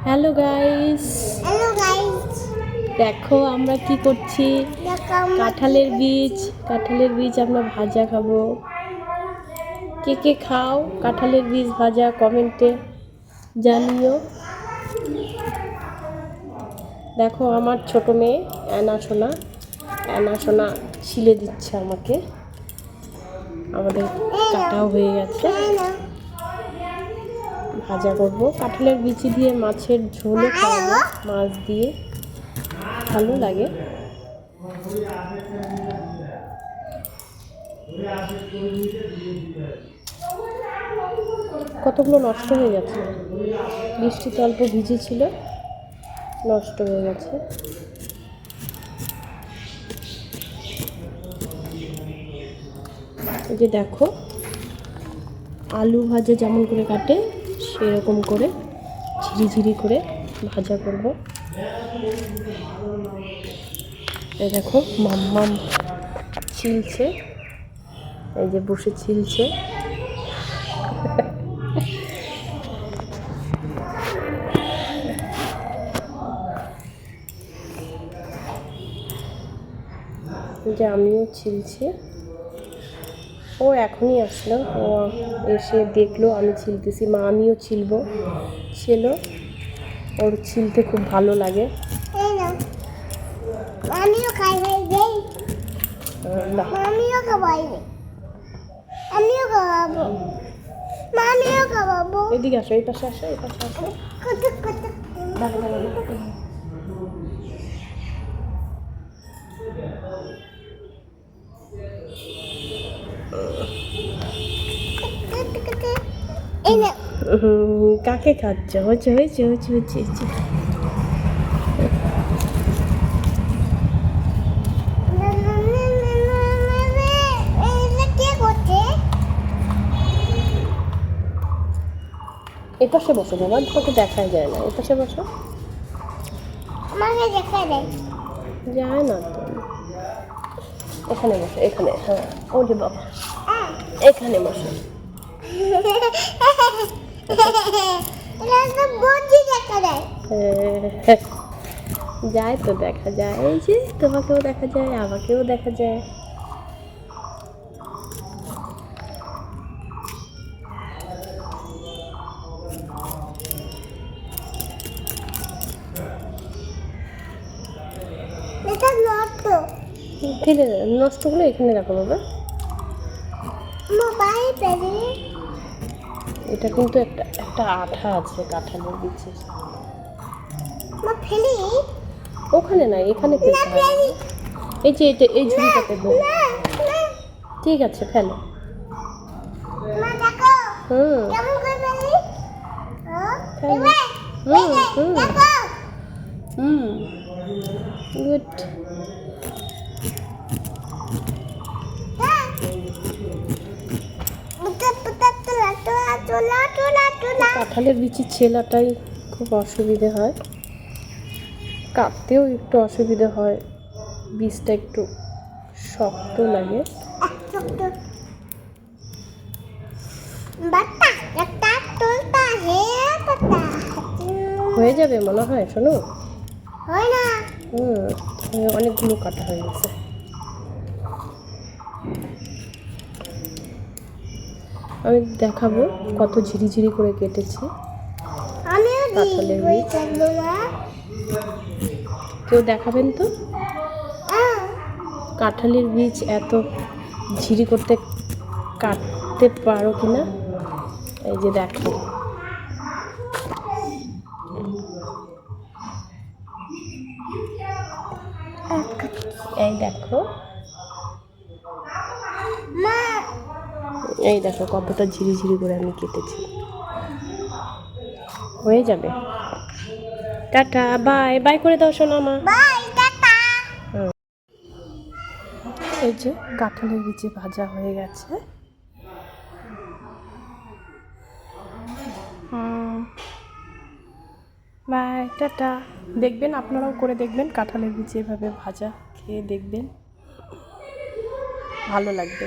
Hello guys, দেখো আমরা কি করছি। কাঁঠালের বীজ আমরা ভাজা খাবো। কে কে খাও কাঁঠালের বীজ ভাজা কমেন্টে জানিও। দেখো আমার ছোট মেয়ে অ্যানা সোনা ছিলে দিচ্ছে আমাকে। আমাদের কাটাও হয়ে গেছে, ভাজা করবো। কাঁঠালের বিচি দিয়ে মাছের ঝোলও খাওয়াবো, মাছ দিয়ে ভালো লাগে। কতগুলো নষ্ট হয়ে গেছে, বৃষ্টিতে অল্প ভিজেছিল, নষ্ট হয়ে গেছে। এই যে দেখো, আলু ভাজা যেমন করে কাটে সেরকম করে ঝিরি করে ভাজা করব। এই দেখো মাম্মাম ছিলছে, এই যে বসে ছিলছে। যে আমিও ছিলছি। ও এখনই আসলো, ও এসে দেখলো আমি ছিলতেছি। মা আমিও ছিল, ওর ছিলতে খুব ভালো লাগে। আমিও খাবো, এদিকে আসো, এই পাশে আসো। কাকে খাচ্ছ? হচ্ছে এপাশে বসো বাবা, তোমাকে দেখাই যায় না। এপাশে বসো, যায় না তো। এখানে বসো, এখানে। হ্যাঁ, ও যে বাবা, এখানে বসো। যায় তো, দেখা যায়। এই যে তোমাকেও দেখা যায়, আমাকেও দেখা যায়। ফেলে নষ্ট হলে এখানে রাখো বাবা। এটা কিন্তু একটা আঠা আছে কাঁঠালের বিচে। ওখানে নাই, এখানে ফেলতে হবে। এই যে এই ঝুড়িটাতে দেবো। ঠিক আছে, ফেলো। গুড। কাঁঠালের বিচি ছেলাটাই খুব অসুবিধে হয়, কাটতেও একটু অসুবিধে হয়, বীজটা একটু শক্ত লাগে। হয়ে যাবে মনে হয়, শোনো। অনেকগুলো কাটা হয়ে গেছে। আমি দেখাবো কত ঝিরি করে কেটেছি কাঁঠালের বীজ। কেউ দেখাবেন তো কাঁঠালের বীজ এত ঝিরি করতে কাটতে পারো কিনা। এই যে দেখো, এই দেখো কতটা ঝিরি করে আমি কেটেছি। হয়ে যাবে। টাটা, বাই করে দাও সোনা মা। এই যে কাঁঠালের বিচি ভাজা হয়ে গেছে। বাই, টাটা। দেখবেন, আপনারাও করে দেখবেন, কাঁঠালের বিচি এভাবে ভাজা খেয়ে দেখবেন, ভালো লাগবে।